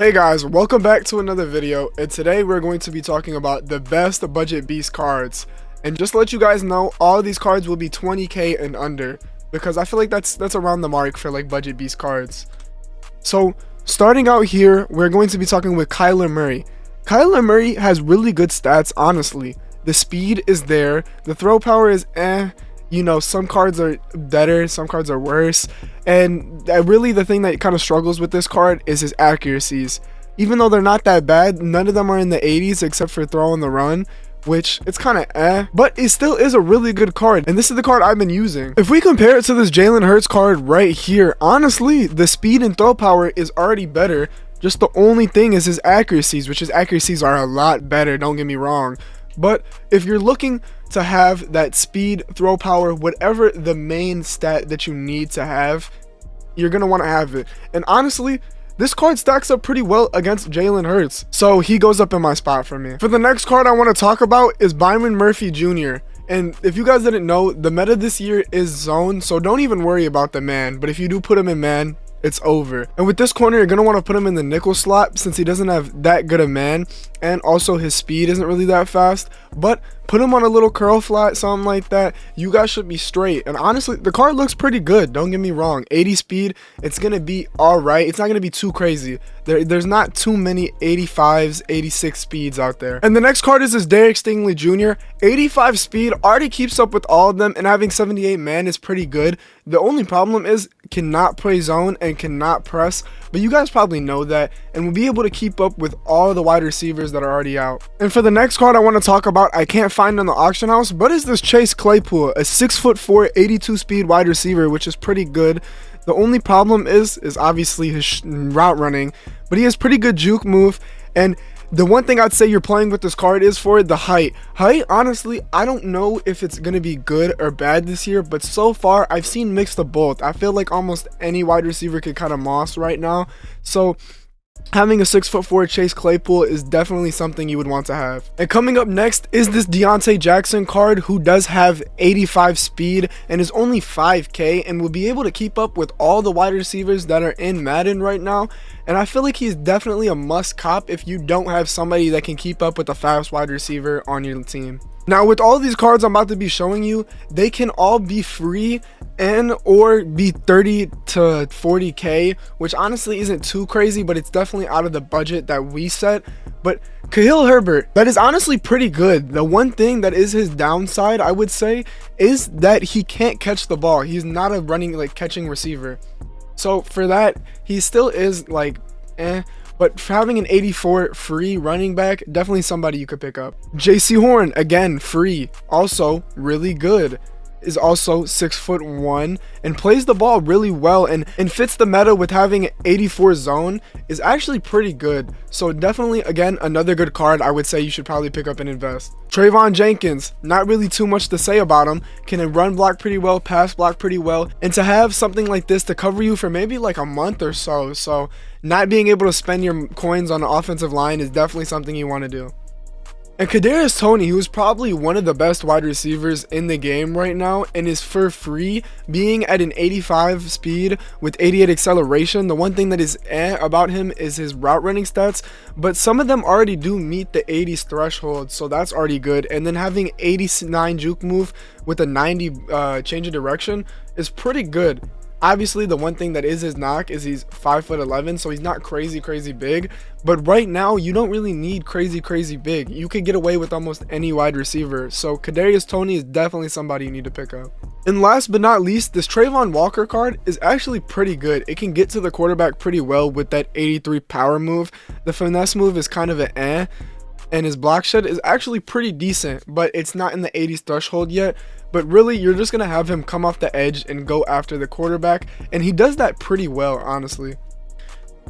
Hey guys, welcome back to another video, and today we're going to be talking about the best budget beast cards. And just to let you guys know, all of these cards will be 20k and under, because I feel like that's around the mark for like budget beast cards. So starting out here, we're going to be talking with Kyler Murray. Kyler Murray has really good stats, honestly. The speed is there, the throw power is you know, some cards are better, some cards are worse, and really the thing that kind of struggles with this card is his accuracies. Even though they're not that bad, none of them are in the 80s except for throw on the run, which it's kind of but it still is a really good card, and this is the card I've been using. If we compare it to this Jalen Hurts card right here, honestly, the speed and throw power is already better. Just the only thing is his accuracies, which his accuracies are a lot better, don't get me wrong. But if you're looking to have that speed, throw power, whatever the main stat that you need to have, you're going to want to have it. And honestly, this card stacks up pretty well against Jalen Hurts, so he goes up in my spot for me. For the next card I want to talk about is Byron Murphy Jr. And if you guys didn't know, the meta this year is zone, so don't even worry about the man. But if you do put him in man, it's over. And with this corner, you're going to want to put him in the nickel slot since he doesn't have that good a man, and also his speed isn't really that fast. But put him on a little curl flat, something like that. You guys should be straight. And honestly, the card looks pretty good, don't get me wrong. 80 speed, it's going to be all right. It's not going to be too crazy. There's not too many 85s, 86 speeds out there. And the next card is this Derek Stingley Jr. 85 speed already keeps up with all of them, and having 78 man is pretty good. The only problem is cannot play zone and cannot press, but you guys probably know that, and will be able to keep up with all the wide receivers that are already out. And for the next card I want to talk about, I can't find on the auction house, but is this Chase Claypool, a 6'4", 82 speed wide receiver, which is pretty good. The only problem is obviously his route running, but he has pretty good juke move. And the one thing I'd say you're playing with this card is for the height. Honestly, I don't know if it's going to be good or bad this year, but so far I've seen mixed of both. I feel like almost any wide receiver could kind of moss right now. So having a 6'4" Chase Claypool is definitely something you would want to have. And coming up next is this Deontay Jackson card, who does have 85 speed and is only 5k and will be able to keep up with all the wide receivers that are in Madden right now. And I feel like he's definitely a must cop if you don't have somebody that can keep up with a fast wide receiver on your team. Now, with all these cards I'm about to be showing you, they can all be free and or be 30 to 40k, which honestly isn't too crazy, but it's definitely out of the budget that we set. But Khalil Herbert, that is honestly pretty good. The one thing that is his downside, I would say, is that he can't catch the ball. He's not a running, like, catching receiver. So for that, he still is like but for having an 84 free running back, definitely somebody you could pick up. JC Horn, again, free, also really good. Is also 6'1" and plays the ball really well, and fits the meta with having an 84 zone, is actually pretty good. So definitely, again, another good card I would say you should probably pick up and invest. Trayvon Jenkins, not really too much to say about him. Can run block pretty well, pass block pretty well, and to have something like this to cover you for maybe like a month or so not being able to spend your coins on the offensive line is definitely something you want to do. And Kadarius Toney, who's probably one of the best wide receivers in the game right now, and is for free, being at an 85 speed with 88 acceleration. The one thing that is about him is his route running stats, but some of them already do meet the 80s threshold, so that's already good. And then having 89 juke move with a 90 change of direction is pretty good. Obviously, the one thing that is his knock is he's 5'11", so he's not crazy big. But right now, you don't really need crazy big. You could get away with almost any wide receiver. So Kadarius Toney is definitely somebody you need to pick up. And last but not least, this Trayvon Walker card is actually pretty good. It can get to the quarterback pretty well with that 83 power move. The finesse move is kind of an and his block shed is actually pretty decent, but it's not in the 80s threshold yet. But really, you're just going to have him come off the edge and go after the quarterback, and he does that pretty well, honestly.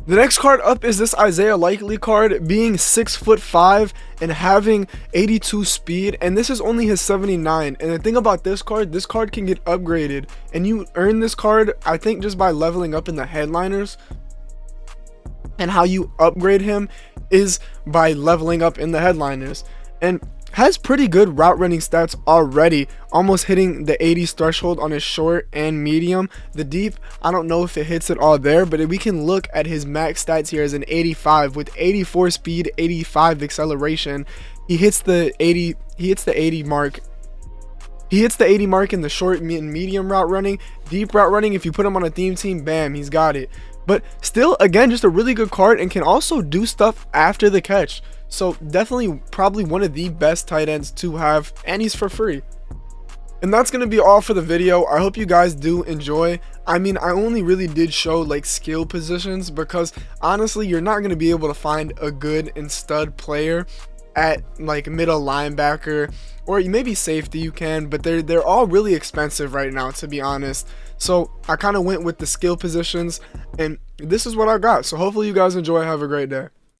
The next card up is this Isaiah Likely card, being 6'5" and having 82 speed, and this is only his 79. And the thing about this card can get upgraded, and you earn this card, I think, just by leveling up in the headliners. And how you upgrade him is by leveling up in the headliners. And has pretty good route running stats already, almost hitting the 80s threshold on his short and medium. The deep, I don't know if it hits it all there, but we can look at his max stats here as an 85 with 84 speed, 85 acceleration. He hits the 80 mark. He hits the 80 mark in the short and medium route running. Deep route running, if you put him on a theme team, bam, he's got it. But still, again, just a really good card, and can also do stuff after the catch. So definitely probably one of the best tight ends to have, and he's for free. And that's going to be all for the video. I hope you guys do enjoy. I mean, I only really did show like skill positions because honestly, you're not going to be able to find a good and stud player at like middle linebacker, or maybe safety you can, but they're all really expensive right now, to be honest. So I kind of went with the skill positions, and this is what I got. So hopefully you guys enjoy. Have a great day.